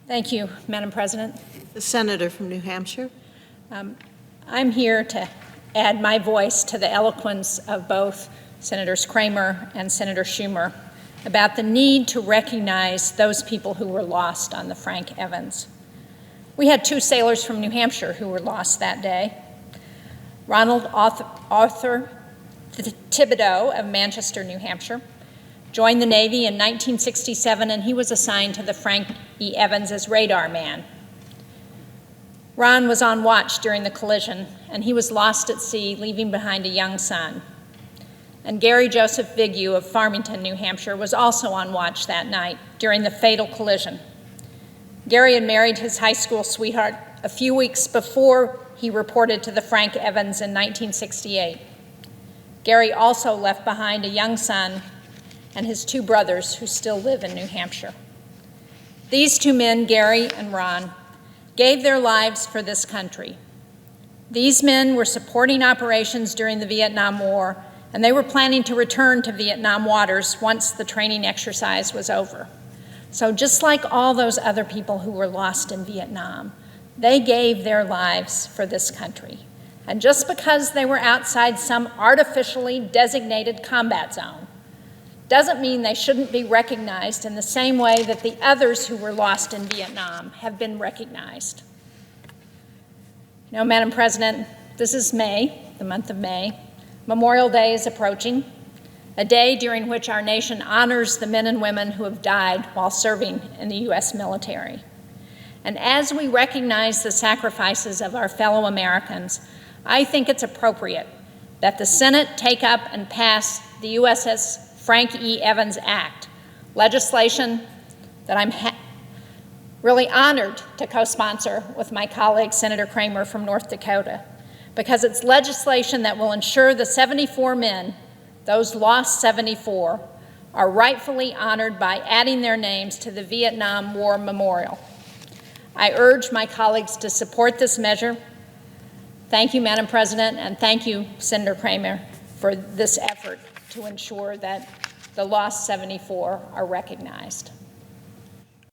Thank you, Madam President. The senator from New Hampshire. I'm here to add my voice to the eloquence of both Senators Cramer and Senator Schumer about the need to recognize those people who were lost on the Frank Evans. We had 2 sailors from New Hampshire who were lost that day. Ronald Arthur Thibodeau of Manchester, New Hampshire, joined the Navy in 1967, and he was assigned to the Frank E. Evans as radar man. Ron was on watch during the collision, and he was lost at sea, leaving behind a young son. And Gary Joseph Vigue of Farmington, New Hampshire, was also on watch that night during the fatal collision. Gary had married his high school sweetheart a few weeks before he reported to the Frank Evans in 1968. Gary also left behind a young son and his 2 brothers who still live in New Hampshire. These 2 men, Gary and Ron, gave their lives for this country. These men were supporting operations during the Vietnam War, and they were planning to return to Vietnam waters once the training exercise was over. So just like all those other people who were lost in Vietnam, they gave their lives for this country. And just because they were outside some artificially designated combat zone doesn't mean they shouldn't be recognized in the same way that the others who were lost in Vietnam have been recognized. You know, Madam President, this is May, the month of May. Memorial Day is approaching, a day during which our nation honors the men and women who have died while serving in the U.S. military. And as we recognize the sacrifices of our fellow Americans, I think it's appropriate that the Senate take up and pass the U.S.S. Frank E. Evans Act, legislation that I'm really honored to co-sponsor with my colleague, Senator Cramer from North Dakota, because it's legislation that will ensure the 74 men, those lost 74, are rightfully honored by adding their names to the Vietnam War Memorial. I urge my colleagues to support this measure. Thank you, Madam President, and thank you, Senator Cramer, for this effort to ensure that the lost 74 are recognized.